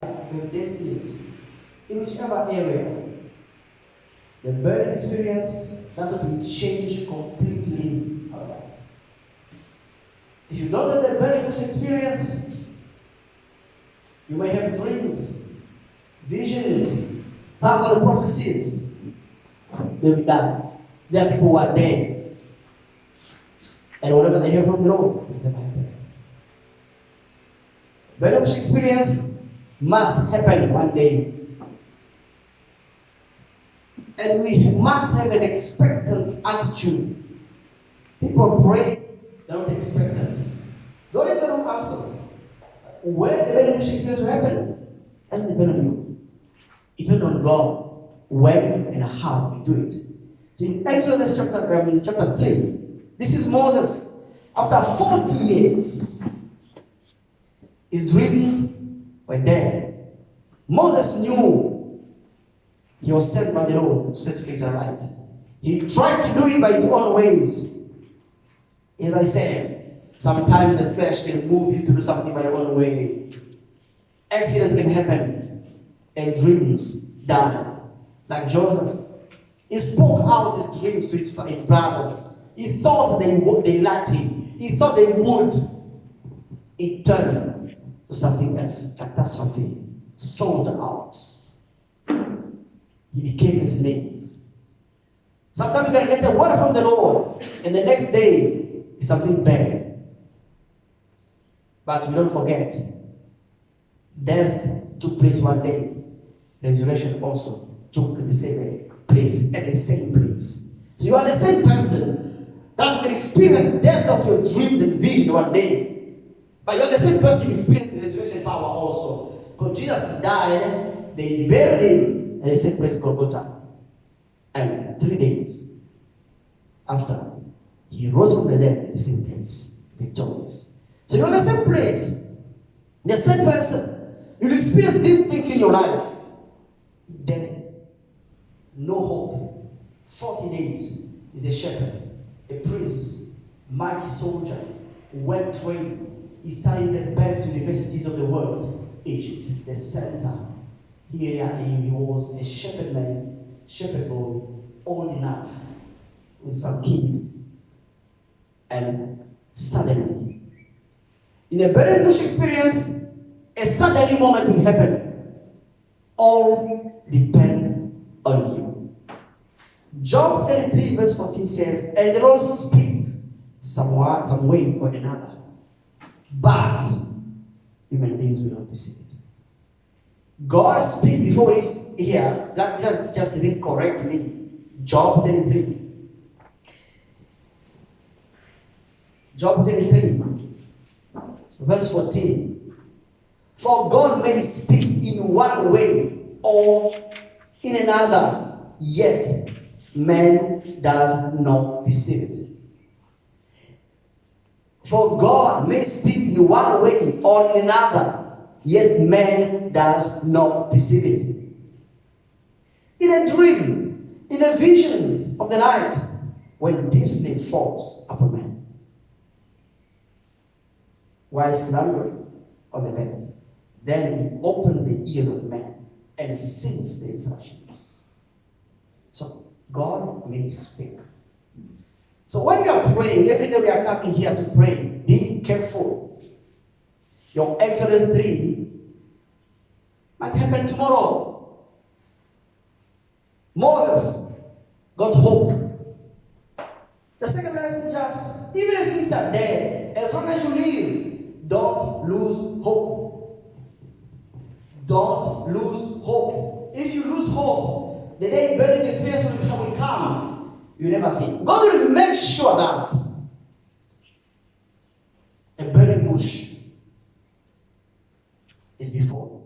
with destinies in whichever area. The burning experience that will change completely our life. If you don't have the burning experience, you may have dreams, visions, thousands of prophecies. They will die. There are people who are dead. And whatever they hear from the Lord is never happened. Burning experience must happen one day. And we must have an expectant attitude. People pray, they're not expectant. God is going to answer us. When the beneficial experience will happen, that's depend on you. It depends on God, when and how you do it. So in Exodus chapter 3, this is Moses. After 40 years, his dreams were dead. Moses knew he was sent by the Lord to set things right. He tried to do it by his own ways. As I said, sometimes the flesh can move you to do something by your own way. Accidents can happen, and dreams die. Like Joseph, he spoke out his dreams to his brothers. He thought they liked him. He thought they would. It turned to something else, catastrophe, sold out. He became a slave. Sometimes you can get a word from the Lord, and the next day is something bad. But we don't forget, death took place one day. Resurrection also took the same place, at the same place. So you are the same person that will experience death of your dreams and vision one day. But you are the same person who experienced the resurrection power also. Because Jesus died, they buried him at the same place, Golgotha. And 3 days after, he rose from the dead at the same place, victorious. So you're in the same place, the same person. You'll experience these things in your life. Then, no hope. 40 days is a shepherd, a priest, mighty soldier, well trained. He studied the best universities of the world, Egypt, the center. Here he was a shepherd man, shepherd boy, old enough, with some kid. And suddenly, in a very bush experience, a suddenly moment will happen. All depend on you. Job 33 verse 14 says, and the Lord speaks some way or another. But human beings will not receive it. God speaks before we hear. Let's just read correctly. Job 33. Job 33, verse 14. For God may speak in one way or in another, yet man does not perceive it. For God may speak in one way or in another, yet man does not perceive it. In a dream, in the visions of the night, when deep sleep falls upon man, while slumbering on the bed, then he opens the ear of man and sings the instructions. So God may speak. So when you are praying, every day we are coming here to pray, be careful. Your Exodus 3 might happen tomorrow. Moses got hope. The second lesson is just, even if things are dead, as long as you live, don't lose hope. Don't lose hope. If you lose hope, the day burning experience will come. You never see. God will make sure that a burning bush is before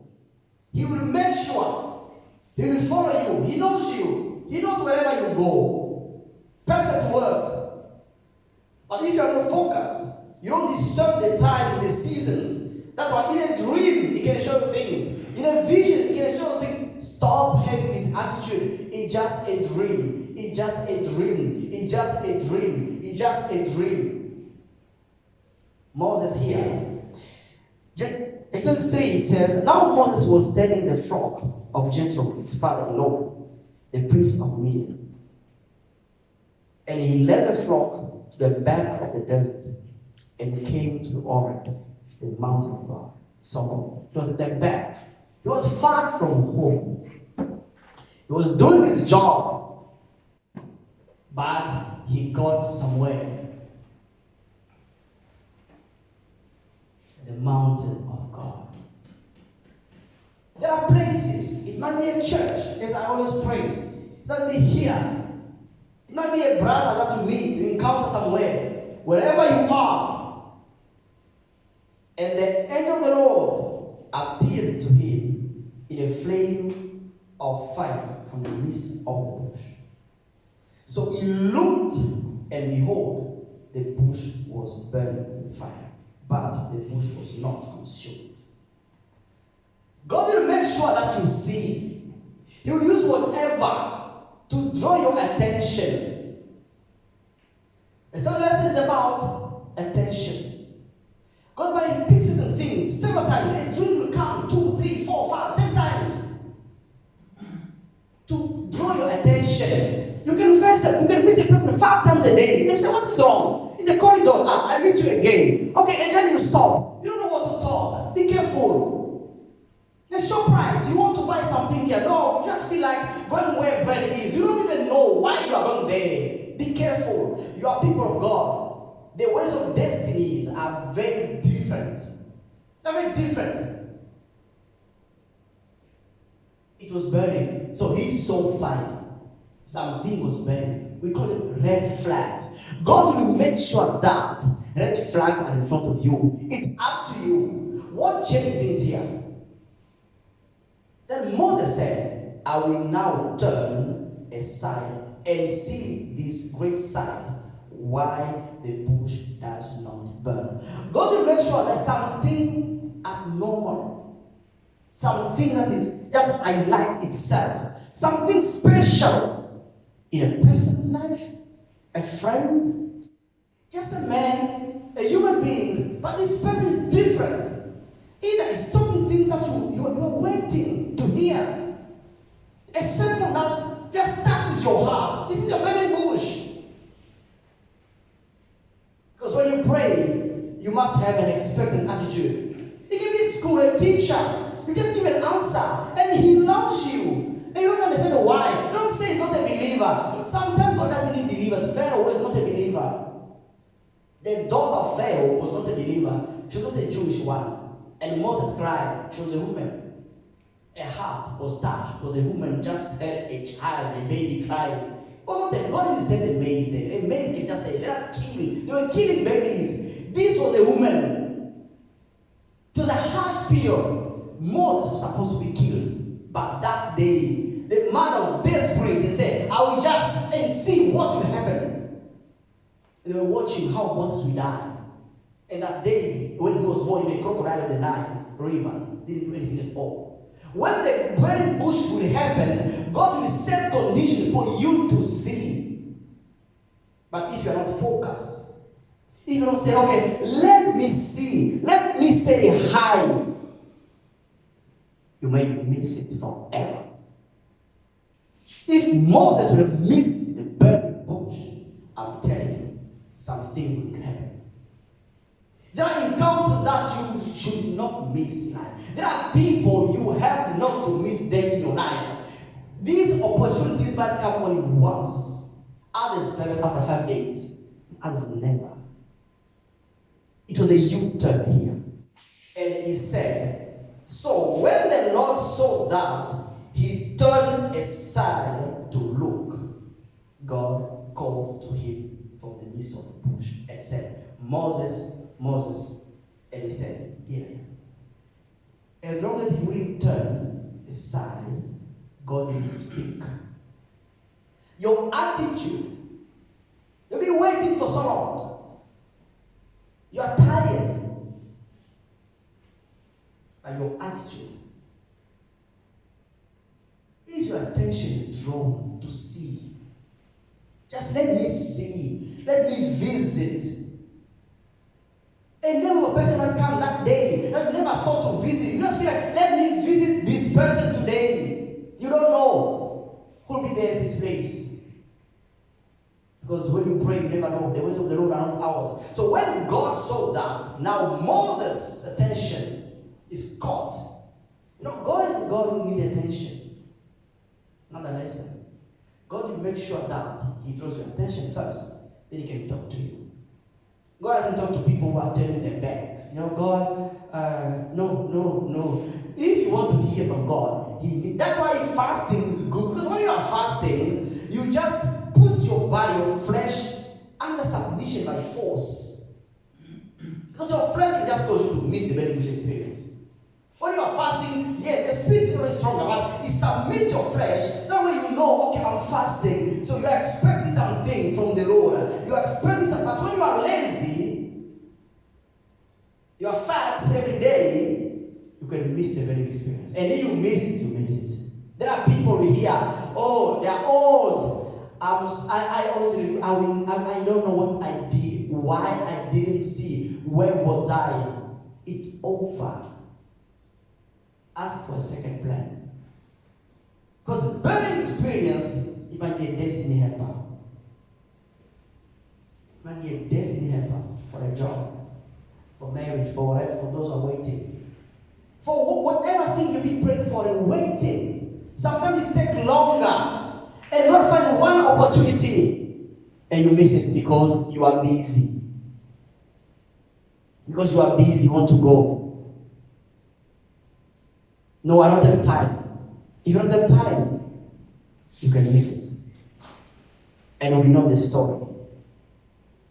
you. He will make sure. He will follow you. He knows you. He knows wherever you go. Perhaps at work. But if you are not focused, you don't discern the time, the seasons. That's why in a dream, he can show things. In a vision, he can show things. Stop having this attitude. It's just a dream. It's just a dream. It's just a dream. It's just a dream. Moses here. Exodus 3, it says, Now Moses was tending the flock of Jethro, his father-in-law, the priest of Midian. And he led the flock to the back of the desert and came to Horeb, the mountain of God. So it was at the back. He was far from home. He was doing his job, but he got somewhere. The mountain of God. There are places. It might be a church, as I always pray. It might be here. It might be a brother that you meet, you encounter somewhere. Wherever you are. And the angel of the Lord appeared to him in a flame of fire from the midst of the bush. So he looked, and behold, the bush was burning with fire. But the bush was not consumed. God will make sure that you see. He will use whatever to draw your attention. The third lesson is about attention. God might repeat certain things several times. A dream will come 2, 3, 4, 5, 10 times to draw your attention. You can meet a person 5 times a day. You say, what is wrong? In the corridor, I meet you again. Okay, and then you stop. You don't know what to talk. Be careful. The ShopRite, you want to buy something here. No, you just feel like going where bread is. You don't even know why you are going there. Be careful. You are people of God. The ways of destinies are very different. They're very different. It was burning. So he saw fire. Something was burning. We call it red flags. God will make sure that red flags are in front of you. It's up to you. What changed things here? Then Moses said, I will now turn aside and see this great sight, why the bush does not burn. God will make sure that something abnormal, something that is just highlight itself, something special in a person's life, a friend, just a man, a human being, but this person is different. Either he's talking things that you are waiting to hear. A sermon that just touches your heart. This is a burning bush. Because when you pray, you must have an expectant attitude. You can be in school, a teacher, you just give an answer, and he loves you. And you don't understand why. Don't say he's not a believer. Sometimes God doesn't need believers. Pharaoh was not a believer. The daughter of Pharaoh was not a believer. She was not a Jewish one. And Moses cried. She was a woman. Her heart was touched. It was a woman just had a child, a baby crying. It was not a, God didn't send a maid there. A maid can just say, let us kill. They were killing babies. This was a woman. To the harsh period, Moses was supposed to be killed. But that day, the man was desperate and said, I will just and see what will happen. And they were watching how Moses will die. And that day, when he was born in the crocodile of the Nile River, didn't do anything at all. When the burning bush will happen, God will set conditions for you to see. But if you are not focused, if you don't say, okay, let me see, let me say hi, you may miss it forever. If Moses would have missed the burning bush, I'm telling you, something will happen. There are encounters that you should not miss in life. There are people you have not to miss them in your life. These opportunities might come only once. Others perhaps after 5 days. Others never. It was a U-turn here. And he said, so when the Lord saw that, he turned aside to look. God called to him from the midst of the bush and said, Moses, Moses. And he said, here I am. As long as he wouldn't turn aside, God didn't speak. Your attitude, you've been waiting for so long. You are tired. But your attitude, is your attention drawn to see? Just let me see. Let me visit. And then a person might come that day that you never thought to visit. You just feel like, let me visit this person today. You don't know who will be there at this place. Because when you pray, you never know. The ways of the Lord are not ours. So when God saw that, now Moses' attention is caught. You know, God is a God who needs attention. Not a lesson. God will make sure that He draws your attention first. Then He can talk to you. God doesn't talk to people who are turning their backs. You know, God, no. If you want to hear from God, that's why fasting is good. Because when you are fasting, you just put your body, your flesh, under submission by force. Because your flesh can just cause you to miss the beneficial experience. When you are fasting, the spirit is very stronger, but it submits your flesh. That way you know, okay, I'm fasting. So you are expecting something from the Lord. You are expecting something. But when you are lazy, you are fat every day, you can miss the beneficial experience. And then you miss it. There are people who hear, oh, they are old. I don't know what I did, why I didn't see, where was I? It's over. Ask for a second plan. Because burning experience, it might be a destiny helper. It might be a destiny helper for a job, for marriage, for those who are waiting. For whatever thing you've been praying for and waiting. Sometimes it takes longer. And you find one opportunity and you miss it because you are busy. Because you are busy, you want to go. No, I don't have time. If you don't have time, you can miss it. And we know the story.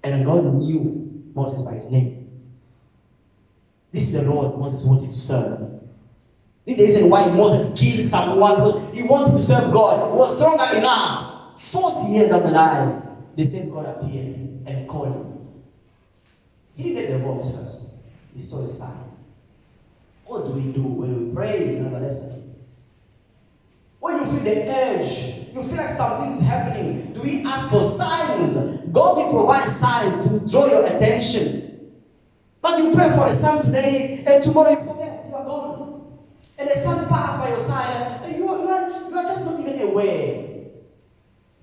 And God knew Moses by his name. This is the Lord Moses wanted to serve. This is the reason why Moses killed someone, because he wanted to serve God. He was stronger enough. 40 years down the line, the same God appeared and called him. He didn't get the voice first. He saw his sign. What do we do when we pray? Another lesson. When you feel the urge, you feel like something is happening, do we ask for signs? God will provide signs to draw your attention. But you pray for a sign today, and tomorrow you forget, you are gone. And the sun passes by your side, and you are just not even aware.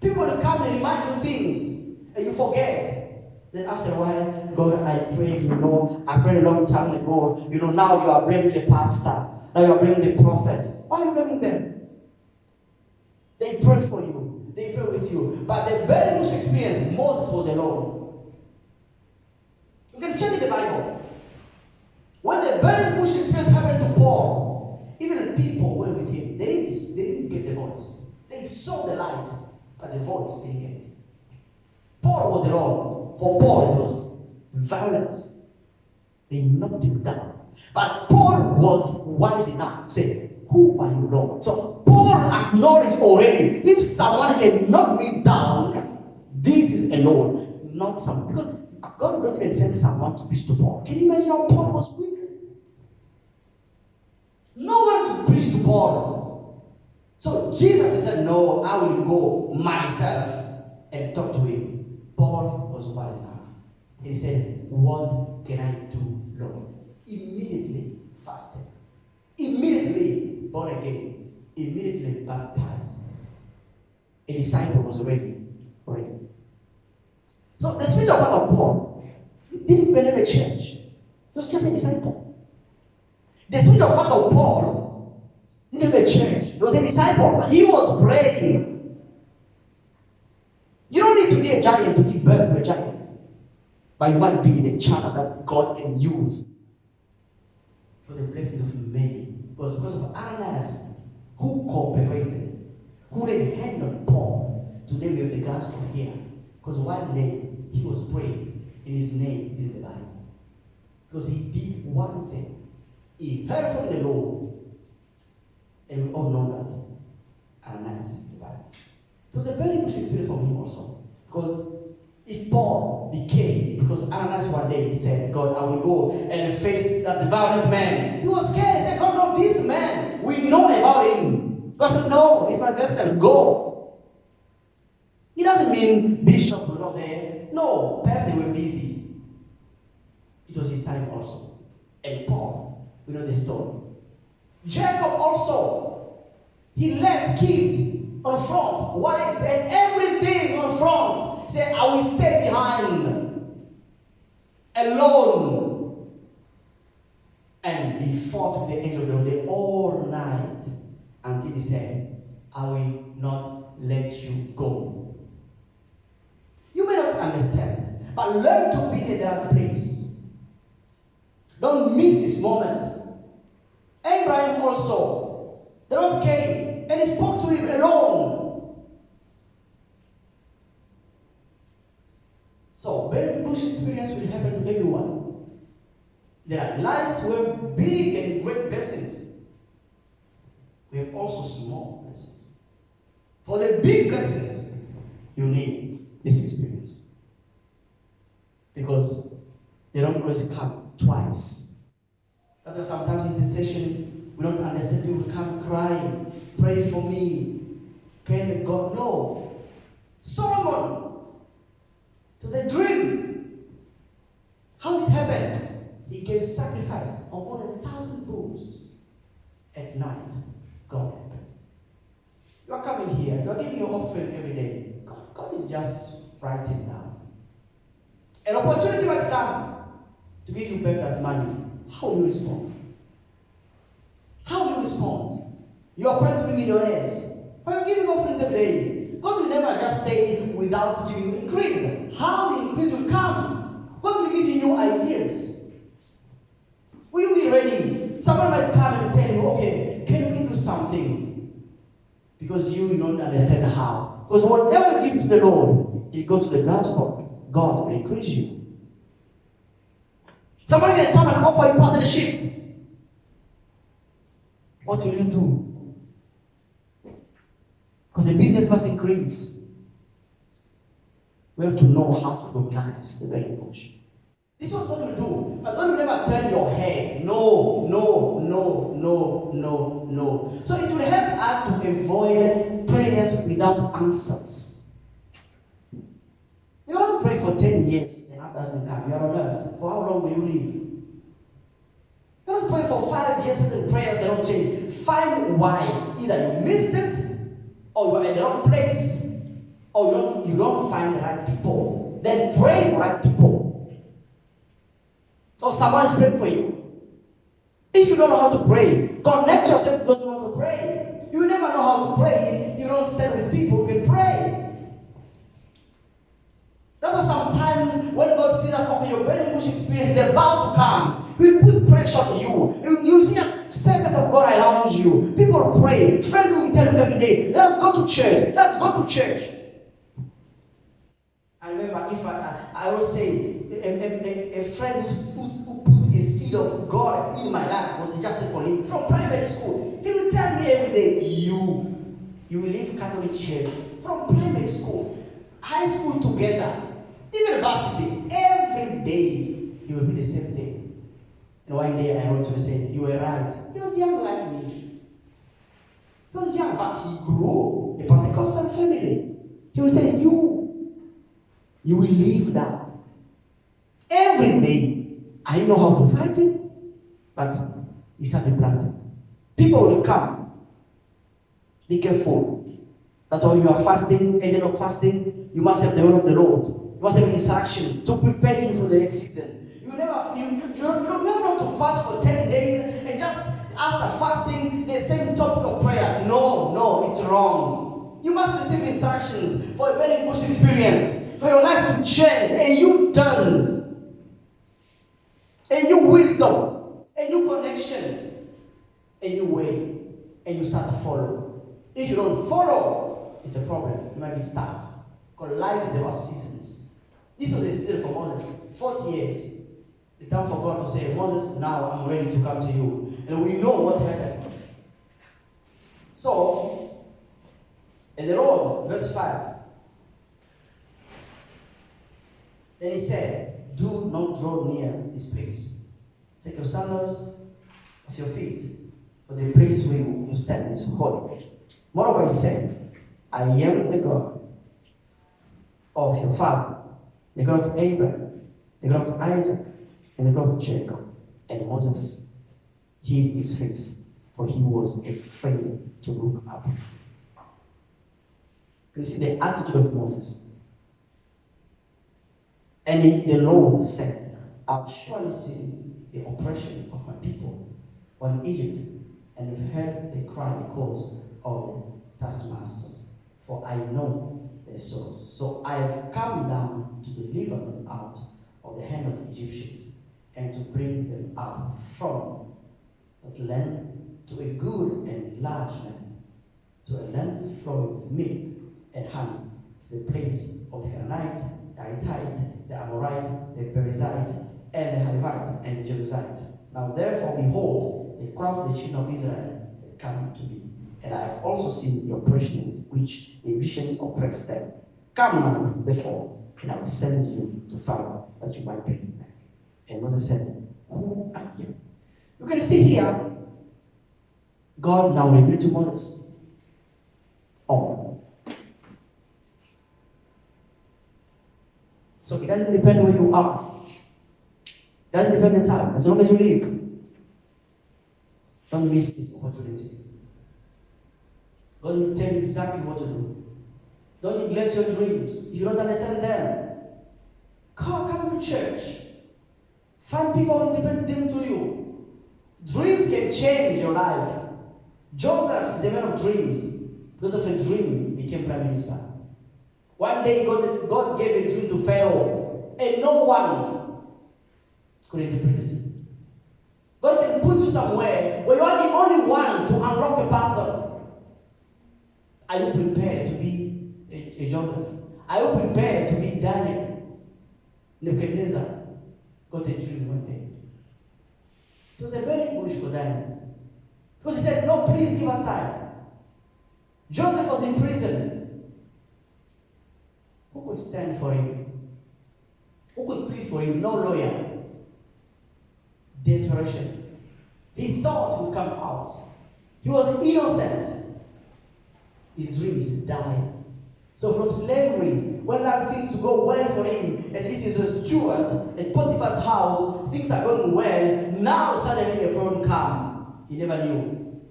People will come and remind you things, and you forget. Then after a while, God, I prayed, I prayed a long time ago. Now you are blaming the pastor. Now you are blaming the prophets. Why are you blaming them? They pray for you. They pray with you. But the burning bush experience, Moses was alone. You can check in the Bible. When the burning bush experience happened to Paul, even the people were with him. They didn't get the voice. They saw the light, but the voice didn't get it. Paul was alone. For Paul, it was violence. They knocked him down. But Paul was wise enough to say, who are you, Lord? So Paul acknowledged already, if someone can knock me down, this is a Lord, not someone. Because God would not even send someone to preach to Paul. Can you imagine how Paul was weak? No one could preach to Paul. So Jesus said, no, I will go myself and talk to him. Paul was wise enough. And he said, what can I do, Lord? Immediately fasted. Immediately born again. Immediately baptized. A disciple was already. So the spiritual father of Paul didn't even have a church. He was just a disciple. The spiritual father of Paul didn't have a church. He was a disciple. But he was praying. You don't need to be a giant to give birth to a giant. But you might be the channel that God can use for the blessing of many. Because of Ananias, who cooperated, who laid hand on Paul, today we have the gospel here. Because one day he was praying, and his name is in the Bible. Because he did one thing. He heard from the Lord. And we all know that Ananias in the Bible. It was a very good experience for him also. Because if Paul became, because Ananias one day he said, God, I will go and face that violent man. He was scared. He said, God, no, this man, we know about him. God said, no, he's my vessel, go. It doesn't mean bishops were not there. No, perhaps they were busy. It was his time also. And Paul We know the story. Jacob also, he left kids on front, wives and everything on front. He said, I will stay behind, alone. And he fought with the angel of the Lord all night until he said, I will not let you go. You may not understand, but learn to be in that place. Don't miss this moment. Abraham also, the Lord came and he spoke to him alone. So, burning bush experience will happen to everyone. There are lives where big and great blessings. We have also small blessings. For the big blessings, you need this experience. Because they don't always come twice. That's why sometimes in this session, we don't understand. People come crying, pray for me. Can God? No. Solomon, it was a dream. How did it happen? He gave sacrifice of more than 1,000 bulls at night. God. You are coming here, you are giving your offering every day. God is just writing down. An opportunity might come to give you back that money. How will you respond? How will you respond? You are praying to be millionaires. But you're giving offerings every day. God will never just stay without giving you increase. How the increase will come? God will give you new ideas. Will you be ready? Someone might come and tell you, okay, can we do something? Because you don't understand how. Because whatever you give to the Lord, it goes to the gospel. God will increase you. Somebody can come and offer you partnership. What will you do? Because the business must increase. We have to know how to recognize the very bush. This is what God will do. But God will never turn your head. No, no, no, no, no, no. So it will help us to avoid prayers without answers. You don't pray for 10 years and answer doesn't come. You are on earth. For how long will you live? You don't pray for 5 years and prayers they don't change. Find why. Either you missed it, or you are at the wrong place, or you don't find the right people. Then pray for right people. Or someone is praying for you. If you don't know how to pray, connect yourself to those who know how to pray. You will never know how to pray if you don't stand with people who can pray. That's why sometimes when God sees that, okay, your burning bush experience is about to come, He will put pressure on you. You see a servant of God around you. People pray. Friends will tell you every day, let us go to church. Let's go to church. I remember if I will say, a friend who put a seed of God in my life was just a colleague from primary school. He will tell me every day, you will leave Catholic church from primary school, high school together, university, every day he will be the same thing. And one day I wrote to him and said, you were right. He was young like me. He was young, but he grew a Pentecostal family. He will say, you will leave that. Every day, I know how to fight it, but he started planting. People will come. Be careful. That's why you are fasting, ending of fasting, you must have the word of the Lord. You must have instructions to prepare you for the next season. You don't have to fast for 10 days and just after fasting, the same topic of prayer. No, it's wrong. You must receive instructions for a burning bush experience, for your life to change, a new turn, a new wisdom, a new connection, a new way, and you start to follow. If you don't follow, it's a problem. You might be stuck. Because life is about seasons. This was a season for Moses, 40 years. The time for God to say, Moses, now I'm ready to come to you. And we know what happened. So, and the Lord, verse 5, then he said, do not draw near this place. Take your sandals off your feet, for the place where you stand is holy. Moreover, he said, I am the God of your father, the God of Abraham, the God of Isaac, and the God of Jacob. And Moses hid his face, for he was afraid to look up. You see the attitude of Moses. And the Lord said, I've surely seen the oppression of my people on Egypt, and have heard their cry because of the taskmasters, for I know their souls. So I have come down to deliver them out of the hand of the Egyptians, and to bring them up from that land to a good and large land, to a land flowing with milk and honey, to the place of the Canaanites, the Hittites, the Amorites, the Perizzite, and the Hivites, and the Jebusite. Now therefore, behold, the crown of the children of Israel had come to me, and I have also seen the oppression with which the Egyptians oppressed them. Come now, therefore, and I will send you to Pharaoh, that you might bring him back. And Moses said, who are you? You can see here, God now revealed to Moses all. So it doesn't depend where you are. It doesn't depend the time. As long as you live, don't miss this opportunity. God will tell you exactly what to do. Don't neglect your dreams. If you don't understand them, come to church. Find people who interpret them to you. Dreams can change your life. Joseph is a man of dreams. Because of a dream, he became prime minister. One day, God gave a dream to Pharaoh, and no one could interpret it. God can put you somewhere where you are the only one to unlock a puzzle. Are you prepared to be a Joseph? Are you prepared to be Daniel? Nebuchadnezzar got a dream one day. It was a burning bush for Daniel. Because he said, no, please give us time. Joseph was in prison. Who could stand for him? Who could plead for him? No lawyer. Desperation. He thought he would come out. He was innocent. His dreams died. So from slavery, when life things to go well for him, at least he's a steward at Potiphar's house, things are going well. Now suddenly a problem comes. He never knew.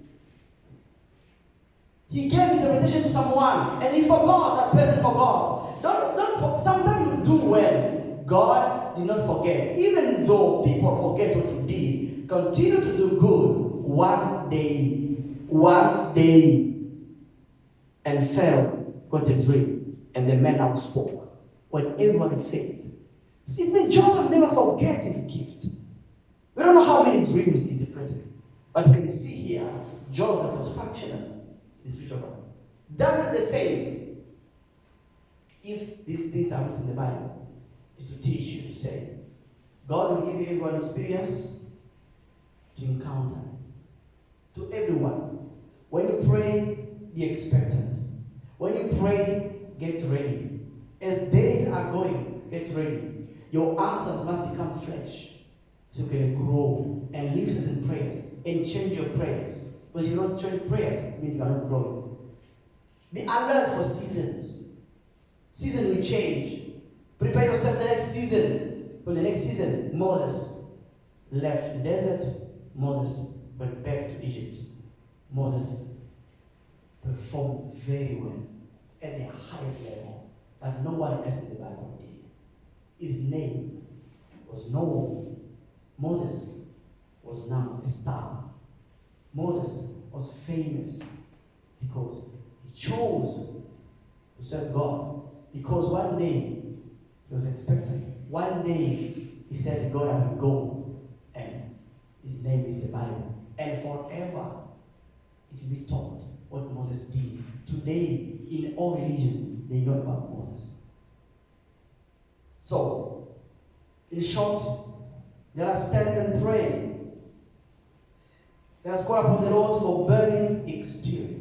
He gave interpretation to someone, and he forgot. That person forgot. Don't. Sometimes you do well. God did not forget. Even though people forget what you did, continue to do good. One day, and Pharaoh got a dream, and the man now spoke when everyone failed. See, Joseph never forget his gift. We don't know how many dreams he interpreted, but you can see here, Joseph was functional. The spiritual world. Daniel the same. If these things are written in the Bible, is to teach you to say, God will give you everyone experience to encounter. To everyone. When you pray, be expectant. When you pray, get ready. As days are going, get ready. Your answers must become flesh. So you can grow and live certain prayers and change your prayers. Because you don't change prayers, it means you are not growing. Be alert for seasons. Season will change. Prepare yourself for the next season. For the next season, Moses left the desert. Moses went back to Egypt. Moses performed very well at the highest level that no one else in the Bible did. His name was known. Moses was now a star. Moses was famous because he chose to serve God. Because one day he was expecting. One day he said, God, I will go. And his name is the Bible. And forever it will be taught what Moses did. Today, in all religions, they know about Moses. So, in short, let us stand and pray. Let us call upon the Lord for burning experience.